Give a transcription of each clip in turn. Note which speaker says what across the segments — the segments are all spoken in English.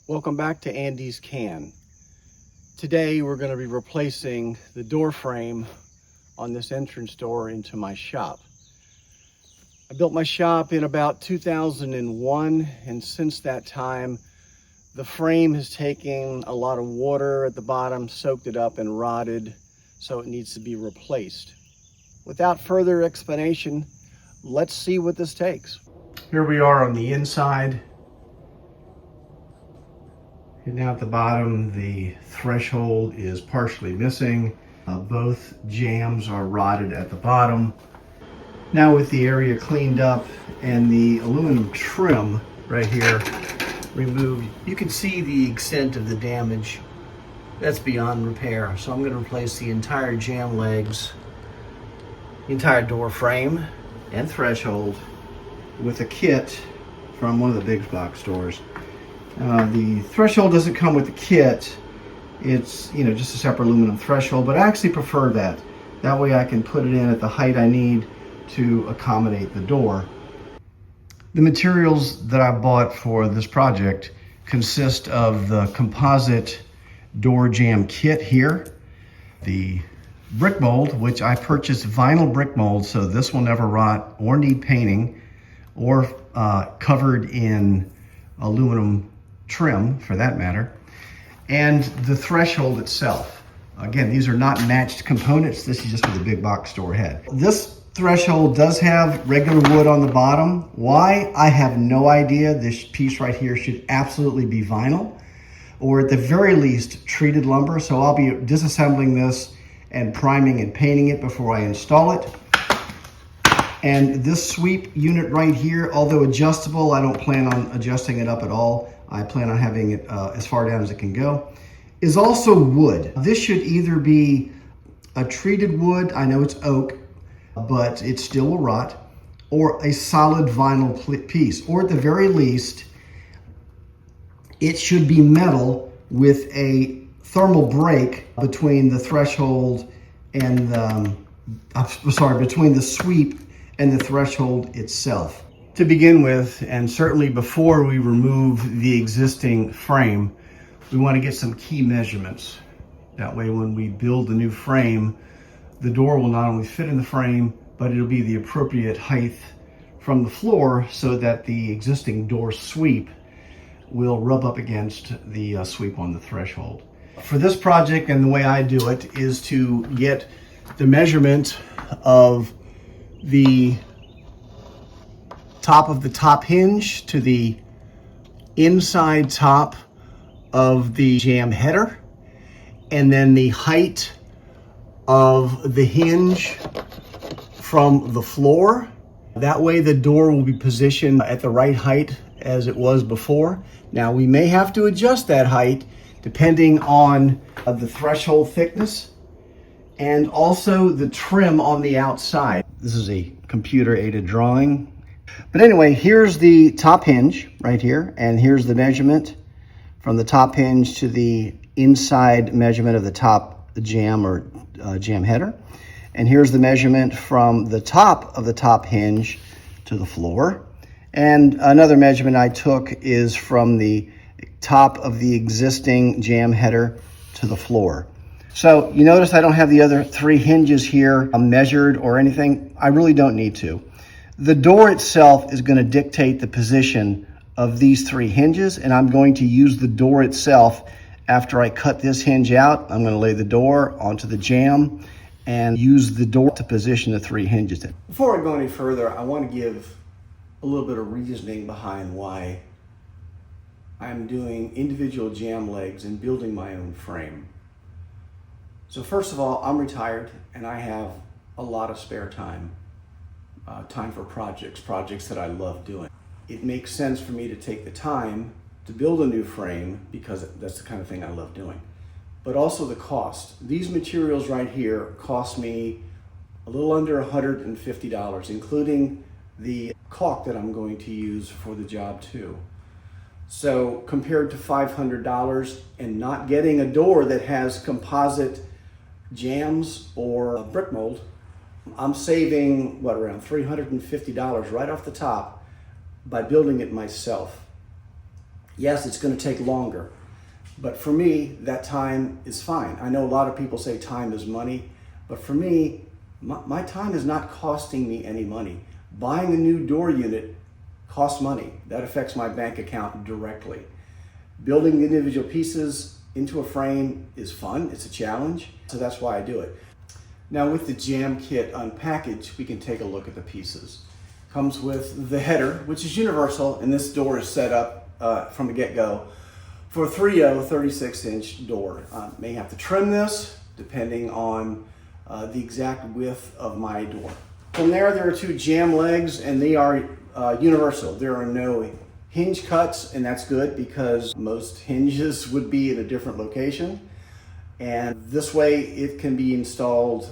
Speaker 1: Welcome back to Andy's Can. Today we're going to be replacing the door frame on this entrance door into my shop. I built my shop in about 2001, and since that time the frame has taken a lot of water at the bottom, soaked it up and rotted, so it needs to be replaced. Without further explanation, let's see what this takes. Here we are on the inside. And now at the bottom, the threshold is partially missing. Both jambs are rotted at the bottom. Now with the area cleaned up and the aluminum trim right here removed, you can see the extent of the damage. That's beyond repair. So I'm going to replace the entire jamb legs, the entire door frame and threshold with a kit from one of the big box stores. The threshold doesn't come with the kit. It's just a separate aluminum threshold, but I actually prefer that. That way I can put it in at the height I need to accommodate the door. The materials that I bought for this project consist of the composite door jamb kit here, the brick mold, which I purchased vinyl brick mold, so this will never rot or need painting, or covered in aluminum trim for that matter, and the threshold itself. Again, these are not matched components. This is just what the big box store had. This threshold does have regular wood on the bottom. Why? I have no idea. This piece right here should absolutely be vinyl, or at the very least treated lumber. So I'll be disassembling this and priming and painting it before I install it. And this sweep unit right here, although adjustable, I don't plan on adjusting it up at all. I plan on having it as far down as it can go, is also wood. This should either be a treated wood, I know it's oak, but it still will rot, or a solid vinyl piece, or at the very least, it should be metal with a thermal break between the threshold and between the sweep and the threshold itself. To begin with, and certainly before we remove the existing frame, we want to get some key measurements. That way when we build the new frame, the door will not only fit in the frame, but it'll be the appropriate height from the floor so that the existing door sweep will rub up against the sweep on the threshold. For this project, and the way I do it, is to get the measurement of the top of the top hinge to the inside top of the jamb header, and then the height of the hinge from the floor. That way the door will be positioned at the right height as it was before. Now we may have to adjust that height depending on the threshold thickness and also the trim on the outside. This is a computer aided drawing. But anyway, here's the top hinge right here, and here's the measurement from the top hinge to the inside measurement of the top jamb or jamb header. And here's the measurement from the top of the top hinge to the floor. And another measurement I took is from the top of the existing jamb header to the floor. So you notice I don't have the other three hinges here measured or anything. I really don't need to. The door itself is going to dictate the position of these three hinges, and I'm going to use the door itself. After I cut this hinge out, I'm going to lay the door onto the jamb and use the door to position the three hinges in. Before I go any further, I want to give a little bit of reasoning behind why I'm doing individual jamb legs and building my own frame. So first of all, I'm retired and I have a lot of spare time. Time for projects that I love doing. It makes sense for me to take the time to build a new frame because that's the kind of thing I love doing. But also the cost. These materials right here cost me a little under $150, including the caulk that I'm going to use for the job too. So compared to $500 and not getting a door that has composite jambs or brick mold, I'm saving, around $350 right off the top by building it myself. Yes, it's going to take longer, but for me, that time is fine. I know a lot of people say time is money, but for me, my time is not costing me any money. Buying a new door unit costs money. That affects my bank account directly. Building the individual pieces into a frame is fun. It's a challenge, so that's why I do it. Now with the Jam Kit unpackaged, we can take a look at the pieces. Comes with the header, which is universal, and this door is set up from the get-go for a 3.0 36-inch door. May have to trim this depending on the exact width of my door. From there are two jam legs, and they are universal. There are no hinge cuts, and that's good because most hinges would be in a different location. And this way it can be installed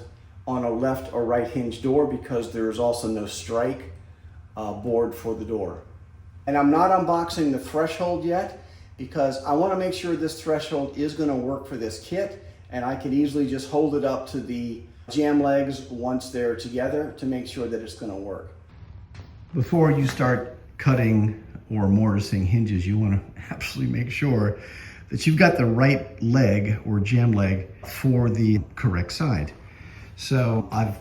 Speaker 1: on a left or right hinge door because there is also no strike board for the door. And I'm not unboxing the threshold yet because I want to make sure this threshold is going to work for this kit, and I can easily just hold it up to the jam legs once they're together to make sure that it's going to work. Before you start cutting or mortising hinges, you want to absolutely make sure that you've got the right leg or jam leg for the correct side. So I've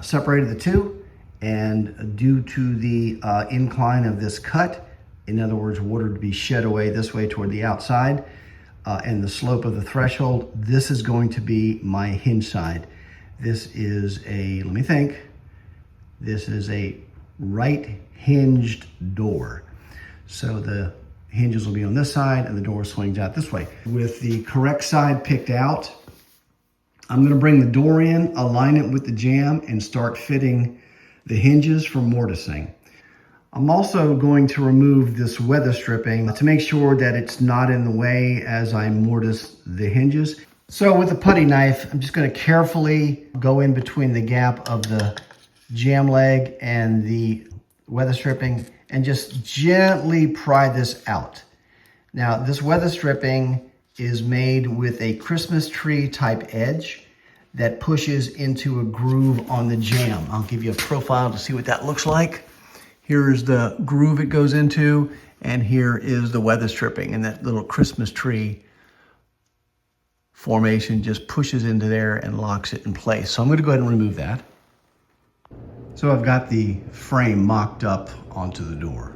Speaker 1: separated the two, and due to the incline of this cut, in other words, water to be shed away this way toward the outside, and the slope of the threshold, this is going to be my hinge side. This is a, let me think, this is a right hinged door. So the hinges will be on this side and the door swings out this way. With the correct side picked out, I'm going to bring the door in, align it with the jam, and start fitting the hinges for mortising. I'm also going to remove this weather stripping to make sure that it's not in the way as I mortise the hinges. So with a putty knife, I'm just going to carefully go in between the gap of the jam leg and the weather stripping and just gently pry this out. Now, this weather stripping is made with a Christmas tree type edge that pushes into a groove on the jam. I'll give you a profile to see what that looks like. Here is the groove it goes into, and here is the weather stripping, and that little Christmas tree formation just pushes into there and locks it in place. So I'm going to go ahead and remove that. So I've got the frame mocked up onto the door.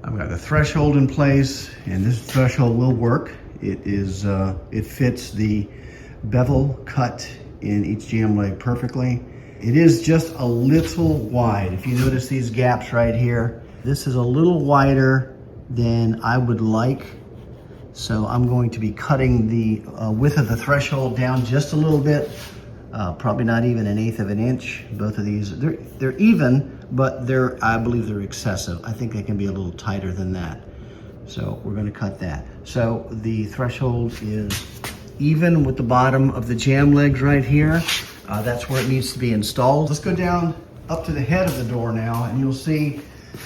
Speaker 1: I've got the threshold in place, and this threshold will work. It fits the bevel cut in each jam leg perfectly. It is just a little wide. If you notice these gaps right here, this is a little wider than I would like. So I'm going to be cutting the width of the threshold down just a little bit, probably not even 1/8 of an inch. Both of these, they're even, but I believe they're excessive. I think they can be a little tighter than that. So we're going to cut that. So the threshold is even with the bottom of the jam legs right here. That's where it needs to be installed. Let's go down up to the head of the door now, and you'll see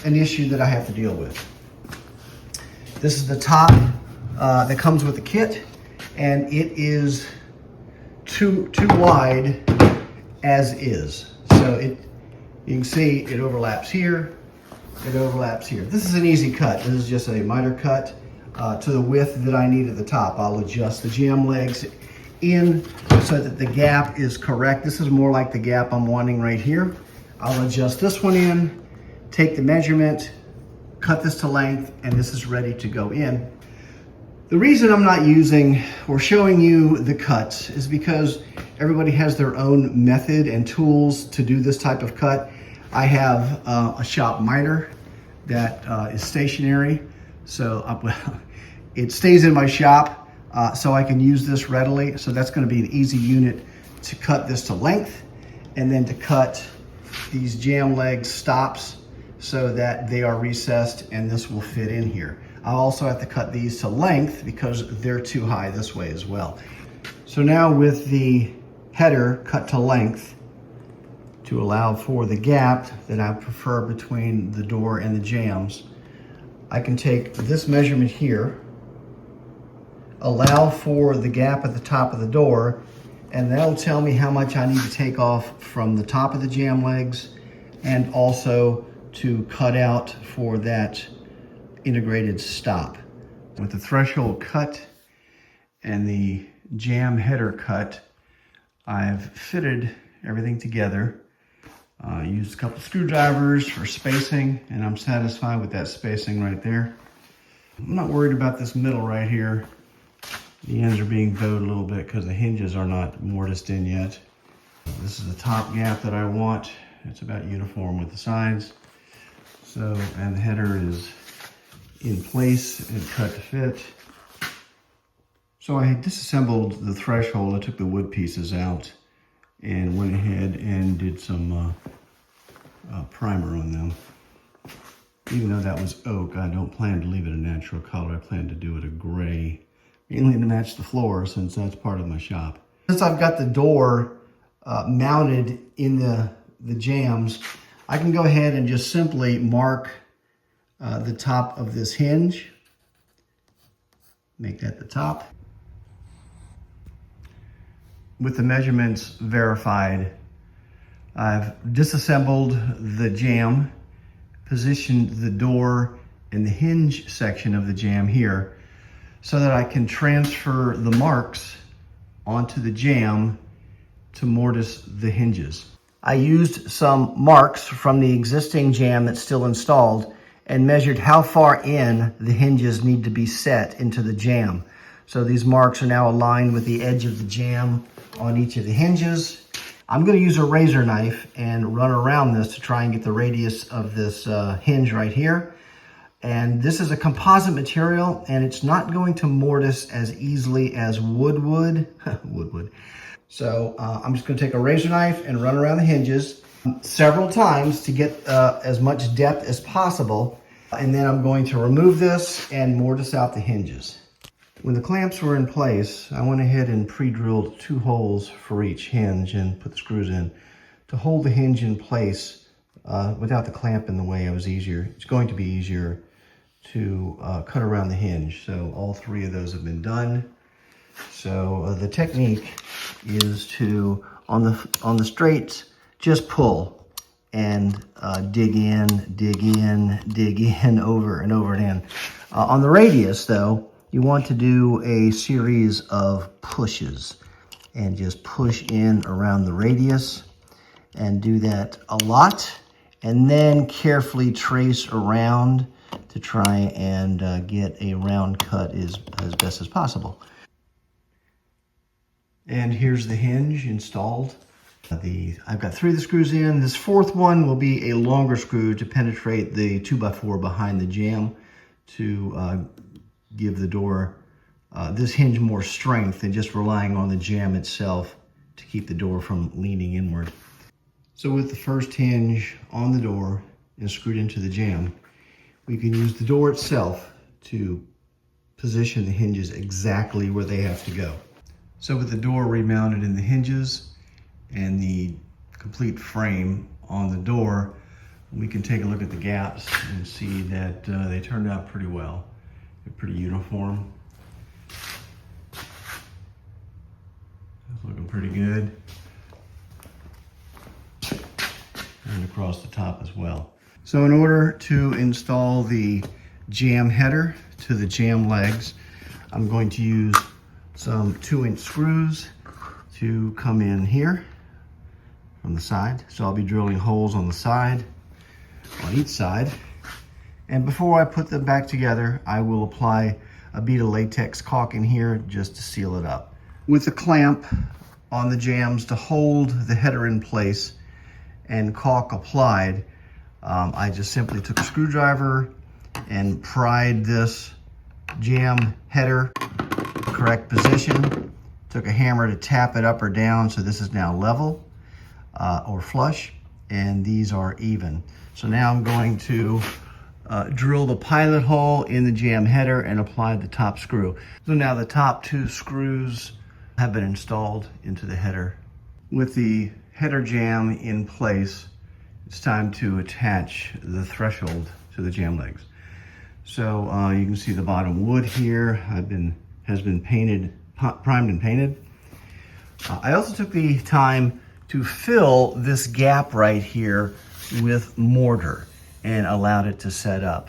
Speaker 1: an issue that I have to deal with. This is the top that comes with the kit, and it is too wide as is. So you can see it overlaps here, it overlaps here. This is an easy cut. This is just a miter cut to the width that I need at the top. I'll adjust the jam legs in so that the gap is correct. This is more like the gap I'm wanting right here. I'll adjust this one in, take the measurement, cut this to length, and this is ready to go in. The reason I'm not using or showing you the cuts is because everybody has their own method and tools to do this type of cut. I have a shop miter that is stationary, so it stays in my shop. So I can use this readily. So that's going to be an easy unit to cut this to length, and then to cut these jam leg stops so that they are recessed and this will fit in here. I'll also have to cut these to length because they're too high this way as well. So now with the header cut to length to allow for the gap that I prefer between the door and the jams, I can take this measurement here, allow for the gap at the top of the door, and that'll tell me how much I need to take off from the top of the jam legs, and also to cut out for that integrated stop. With the threshold cut and the jamb header cut, I've fitted everything together. Used a couple screwdrivers for spacing, and I'm satisfied with that spacing right there. I'm not worried about this middle right here. The ends are being bowed a little bit because the hinges are not mortised in yet. This is the top gap that I want. It's about uniform with the sides. So, and the header is in place and cut to fit. So I disassembled the threshold. I took the wood pieces out and went ahead and did some primer on them. Even though that was oak, I don't plan to leave it a natural color. I plan to do it a gray, mainly to match the floor since that's part of my shop. Since I've got the door mounted in the jambs, I can go ahead and just simply mark the top of this hinge. Make that the top. With the measurements verified, I've disassembled the jamb, positioned the door and the hinge section of the jamb here so that I can transfer the marks onto the jamb to mortise the hinges. I used some marks from the existing jamb that's still installed and measured how far in the hinges need to be set into the jamb. So these marks are now aligned with the edge of the jamb on each of the hinges. I'm going to use a razor knife and run around this to try and get the radius of this hinge right here. And this is a composite material, and it's not going to mortise as easily as wood would. Wood would. So I'm just going to take a razor knife and run around the hinges several times to get as much depth as possible. And then I'm going to remove this and mortise out the hinges. When the clamps were in place, I went ahead and pre-drilled 2 holes for each hinge and put the screws in to hold the hinge in place without the clamp in the way. It's going to be easier to cut around the hinge. So all 3 of those have been done. So the technique is to, on the straights, just pull and dig in, over and over again. On the radius, though, you want to do a series of pushes and just push in around the radius and do that a lot, and then carefully trace around to try and get a round cut as best as possible. And here's the hinge installed. I've got 3 of the screws in. This 4th one will be a longer screw to penetrate the 2x4 behind the jamb to give the door, this hinge, more strength than just relying on the jamb itself to keep the door from leaning inward. So with the first hinge on the door and screwed into the jamb, we can use the door itself to position the hinges exactly where they have to go. So with the door remounted in the hinges and the complete frame on the door, we can take a look at the gaps and see that they turned out pretty well. They're pretty uniform. It's looking pretty good. And across the top as well. So in order to install the jamb header to the jamb legs, I'm going to use some 2-inch screws to come in here from the side. So I'll be drilling holes on the side, on each side. And before I put them back together, I will apply a bead of latex caulk in here just to seal it up. With the clamp on the jambs to hold the header in place and caulk applied, I just simply took a screwdriver and pried this jamb header the correct position, took a hammer to tap it up or down so this is now level or flush, and these are even. So now I'm going to drill the pilot hole in the jamb header and apply the top screw. So now the top 2 screws have been installed into the header. With the header jamb in place, it's time to attach the threshold to the jamb legs. So you can see the bottom wood here has been painted, primed and painted. I also took the time to fill this gap right here with mortar and allowed it to set up.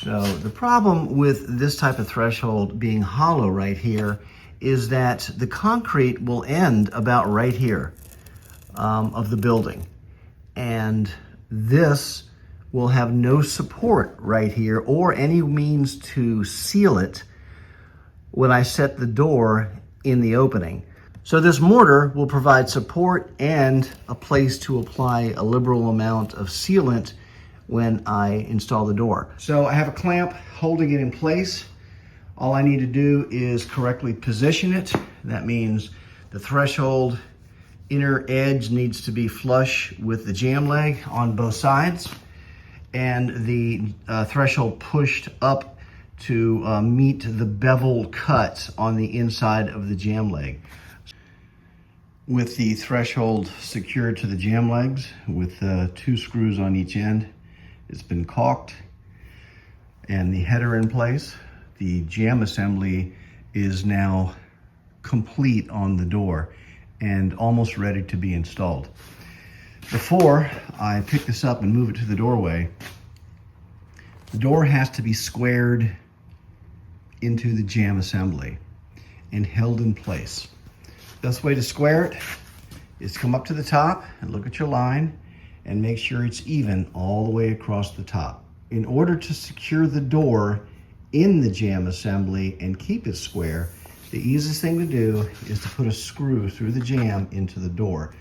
Speaker 1: So So the problem with this type of threshold being hollow right here is that the concrete will end about right here of the building. And this will have no support right here or any means to seal it when I set the door in the opening. So this mortar will provide support and a place to apply a liberal amount of sealant when I install the door. So I have a clamp holding it in place. All I need to do is correctly position it. That means the threshold inner edge needs to be flush with the jamb leg on both sides, and the threshold pushed up to meet the bevel cut on the inside of the jamb leg. With the threshold secured to the jamb legs with 2 screws on each end, it's been caulked and the header in place. The jamb assembly is now complete on the door and almost ready to be installed. Before I pick this up and move it to the doorway, the door has to be squared into the jamb assembly and held in place. Best way to square it is to come up to the top and look at your line and make sure it's even all the way across the top. In order to secure the door in the jamb assembly and keep it square, the easiest thing to do is to put a screw through the jamb into the door.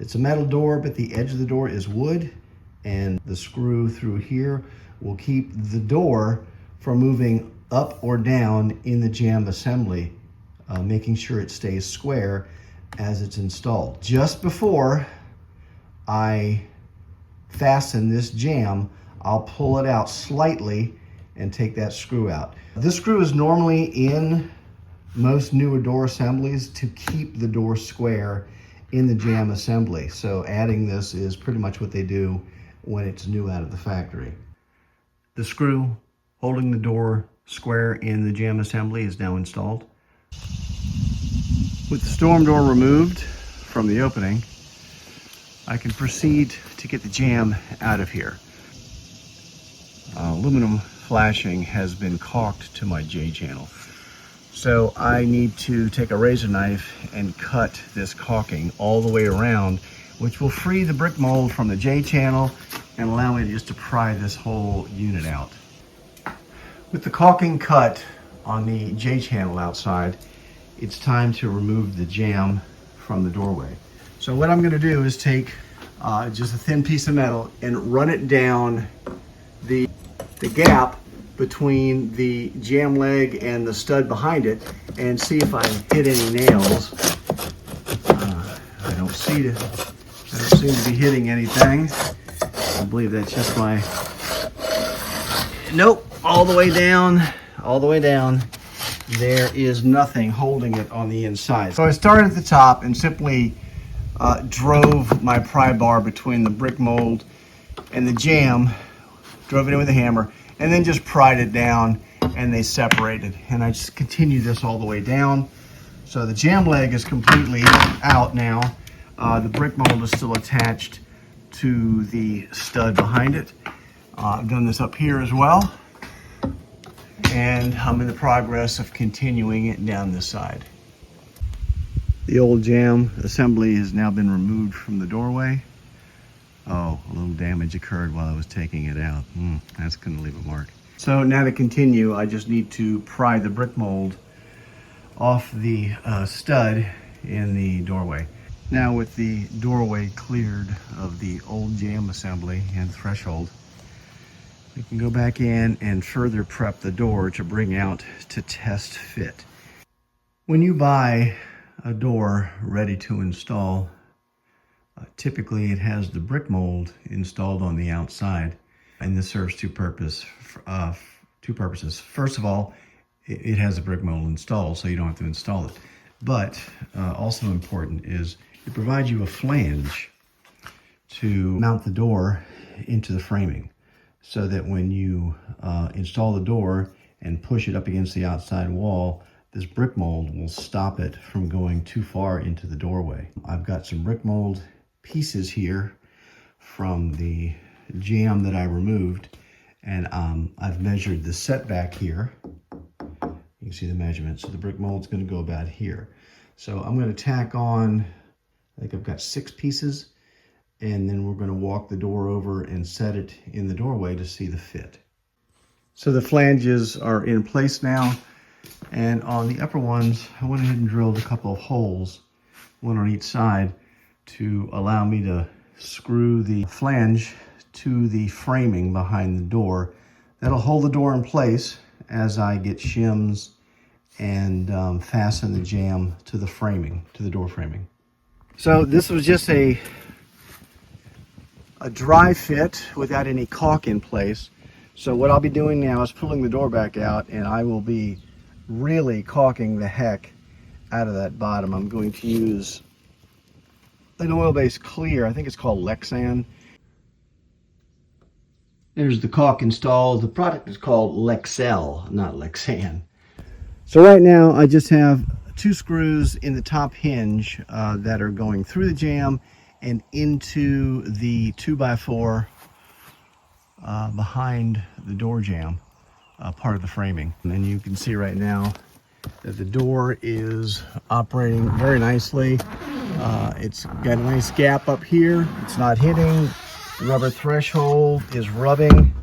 Speaker 1: It's a metal door, but the edge of the door is wood, and the screw through here will keep the door from moving up or down in the jamb assembly, making sure it stays square as it's installed. Just before I fasten this jamb, I'll pull it out slightly and take that screw out. This screw is normally in most newer door assemblies to keep the door square in the jamb assembly. So adding this is pretty much what they do when it's new out of the factory. The screw holding the door square in the jamb assembly is now installed. With the storm door removed from the opening, I can proceed to get the jamb out of here. Aluminum flashing has been caulked to my J-channel. So I need to take a razor knife and cut this caulking all the way around, which will free the brick mold from the J-channel and allow me just to pry this whole unit out. With the caulking cut on the J-channel outside, it's time to remove the jamb from the doorway. So what I'm going to do is take just a thin piece of metal and run it down the gap between the jamb leg and the stud behind it and see if I hit any nails. I don't seem to be hitting anything. I believe that's just my, nope, all the way down, all the way down. There is nothing holding it on the inside. So I started at the top and simply drove my pry bar between the brick mold and the jamb, drove it in with a hammer, and then just pried it down and they separated. And I just continue this all the way down. So the jamb leg is completely out now. The brick mold is still attached to the stud behind it. I've done this up here as well. And I'm in the progress of continuing it down this side. The old jamb assembly has now been removed from the doorway. Oh, a little damage occurred while I was taking it out. That's gonna leave a mark. So now to continue, I just need to pry the brick mold off the stud in the doorway. Now with the doorway cleared of the old jamb assembly and threshold, we can go back in and further prep the door to bring out to test fit. When you buy a door ready to install, typically it has the brick mold installed on the outside, and this serves two purposes. First of all, it has a brick mold installed, so you don't have to install it. But also important is it provides you a flange to mount the door into the framing, so that when you install the door and push it up against the outside wall, this brick mold will stop it from going too far into the doorway. I've got some brick mold pieces here from the jamb that I removed, And I've measured the setback here. You can see the measurement. So the brick mold's going to go about here. So I'm going to tack on, I think I've got 6 pieces, and then we're going to walk the door over and set it in the doorway to see the fit. So the flanges are in place now, and on the upper ones, I went ahead and drilled a couple of holes, one on each side, to allow me to screw the flange to the framing behind the door. That'll hold the door in place as I get shims and fasten the jamb to the framing, to the door framing. So this was just a dry fit without any caulk in place. So what I'll be doing now is pulling the door back out, and I will be really caulking the heck out of that bottom. I'm going to use an oil-based clear. I think it's called Lexan. There's the caulk installed. The product is called Lexel, not Lexan. So right now I just have 2 screws in the top hinge that are going through the jamb and into the 2x4 behind the door jamb, part of the framing. And you can see right now that the door is operating very nicely. It's got a nice gap up here. It's not hitting. The rubber threshold is rubbing,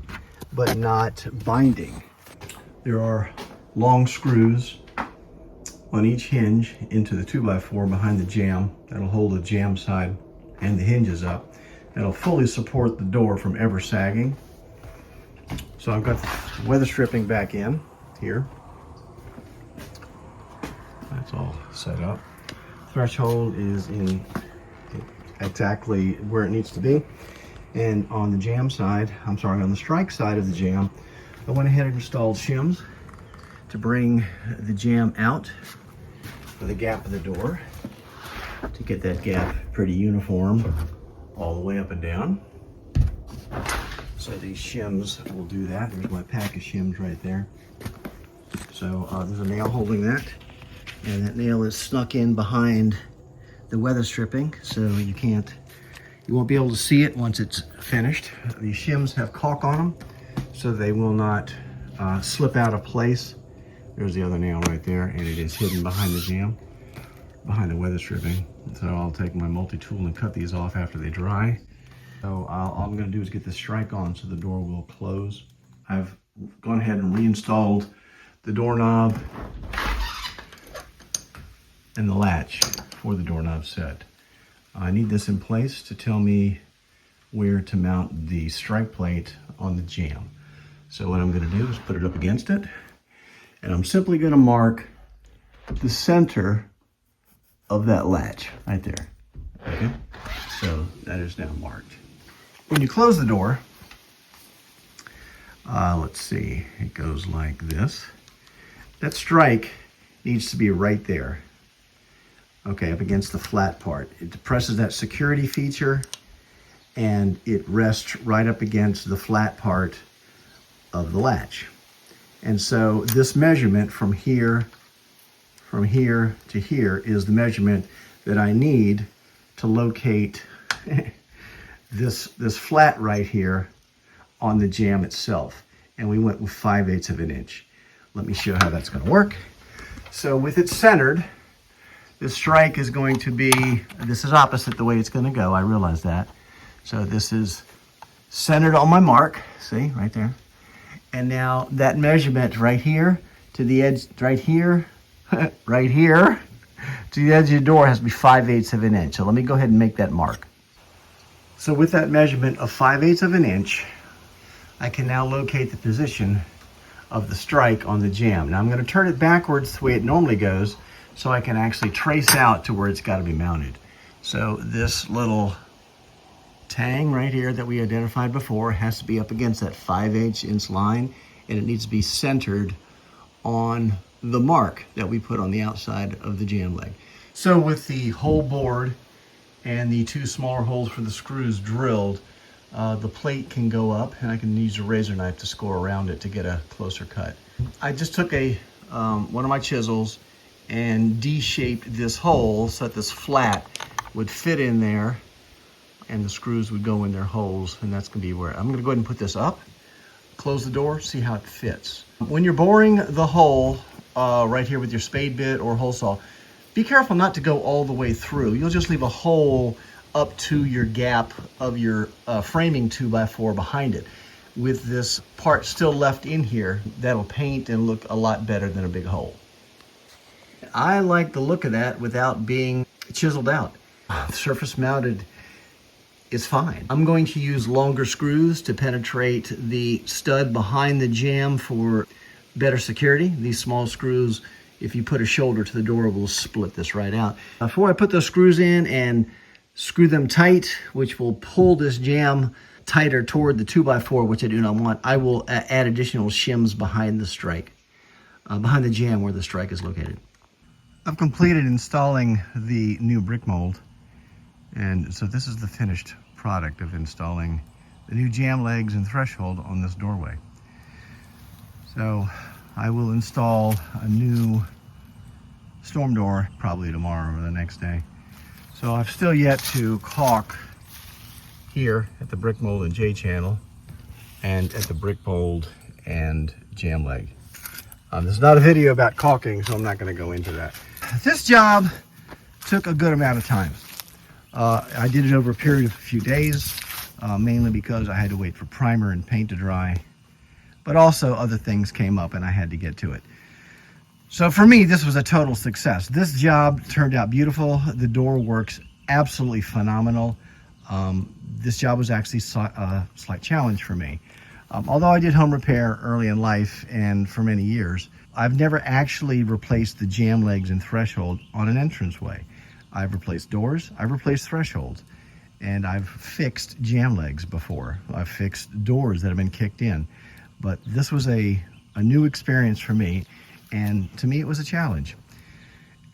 Speaker 1: but not binding. There are long screws on each hinge into the 2x4 behind the jamb. That'll hold the jamb side and the hinges up. That'll fully support the door from ever sagging. So I've got the weather stripping back in here. That's all set up. Threshold is in exactly where it needs to be. And on the jamb side, on the strike side of the jamb, I went ahead and installed shims to bring the jamb out for the gap of the door, to get that gap pretty uniform all the way up and down. So these shims will do that. There's my pack of shims right there. So there's a nail holding that, and that nail is snuck in behind the weather stripping, so you won't be able to see it once it's finished. These shims have caulk on them, so they will not slip out of place. There's the other nail right there, and it is hidden behind the jamb, behind the weather stripping. So I'll take my multi-tool and cut these off after they dry. So all I'm going to do is get the strike on so the door will close. I've gone ahead and reinstalled the doorknob and the latch for the doorknob set. I need this in place to tell me where to mount the strike plate on the jamb. So what I'm going to do is put it up against it, and I'm simply going to mark the center of that latch right there. Okay, so that is now marked. When you close the door, let's see, it goes like this. That strike needs to be right there. Okay, up against the flat part. It depresses that security feature, and it rests right up against the flat part of the latch. And so this measurement from here to here is the measurement that I need to locate this flat right here on the jamb itself. And we went with 5/8 of an inch. Let me show how that's going to work. So with it centered, the strike is going to be, this is opposite the way it's going to go, I realize that. So this is centered on my mark, see, right there. And now that measurement right here to the edge, right here, right here, to the edge of the door has to be 5/8 of an inch. So let me go ahead and make that mark. So with that measurement of 5/8 of an inch, I can now locate the position of the strike on the jamb. Now I'm going to turn it backwards the way it normally goes, so I can actually trace out to where it's got to be mounted. So this little tang right here that we identified before has to be up against that 5/8 inch line, and it needs to be centered on the mark that we put on the outside of the jamb leg. So with the whole board and the 2 smaller holes for the screws drilled, the plate can go up, and I can use a razor knife to score around it to get a closer cut. I just took one of my chisels and D-shaped this hole so that this flat would fit in there and the screws would go in their holes, and that's going to be where I'm going to go ahead and put this up close the door, see how it fits. When you're boring the hole right here with your spade bit or hole saw, be careful not to go all the way through. You'll just leave a hole up to your gap of your framing 2x4 behind it. With this part still left in here, that'll paint and look a lot better than a big hole. I like the look of that without being chiseled out. Surface mounted is fine. I'm going to use longer screws to penetrate the stud behind the jamb for better security. These small screws, if you put a shoulder to the door, will split this right out. Before I put those screws in and screw them tight, which will pull this jamb tighter toward the 2x4, which I do not want, I will add additional shims behind the strike, behind the jamb where the strike is located. I've completed installing the new brick mold, and so this is the finished product of installing the new jamb legs and threshold on this doorway. So I will install a new storm door probably tomorrow or the next day. So I've still yet to caulk here at the brick mold and J channel and at the brick mold and jamb leg. This is not a video about caulking, so I'm not going to go into that. This job took a good amount of time. I did it over a period of a few days, mainly because I had to wait for primer and paint to dry, but also other things came up and I had to get to it. So for me, this was a total success. This job turned out beautiful. The door works absolutely phenomenal. This job was actually a slight challenge for me. Although I did home repair early in life and for many years, I've never actually replaced the jamb legs and threshold on an entranceway. I've replaced doors, I've replaced thresholds, and I've fixed jamb legs before. I've fixed doors that have been kicked in. But this was a new experience for me, and to me it was a challenge.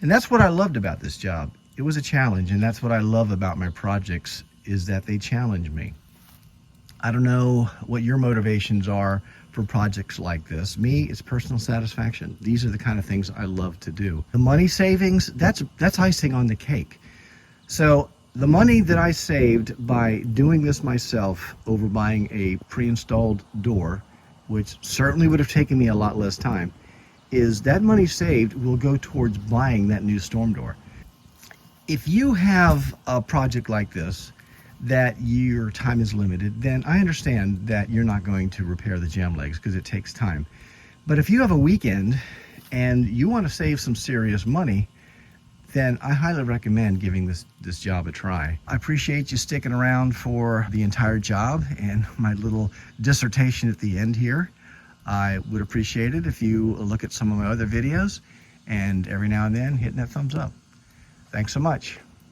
Speaker 1: And that's what I loved about this job. It was a challenge, and that's what I love about my projects, is that they challenge me. I don't know what your motivations are for projects like this. Me, it's personal satisfaction. These are the kind of things I love to do. The money savings, that's icing on the cake. So the money that I saved by doing this myself over buying a pre-installed door, which certainly would have taken me a lot less time, is that money saved will go towards buying that new storm door. If you have a project like this that your time is limited, then I understand that you're not going to repair the jamb legs because it takes time. But if you have a weekend and you want to save some serious money, then I highly recommend giving this job a try. I appreciate you sticking around for the entire job and my little dissertation at the end here. I would appreciate it if you look at some of my other videos and every now and then hitting that thumbs up. Thanks so much.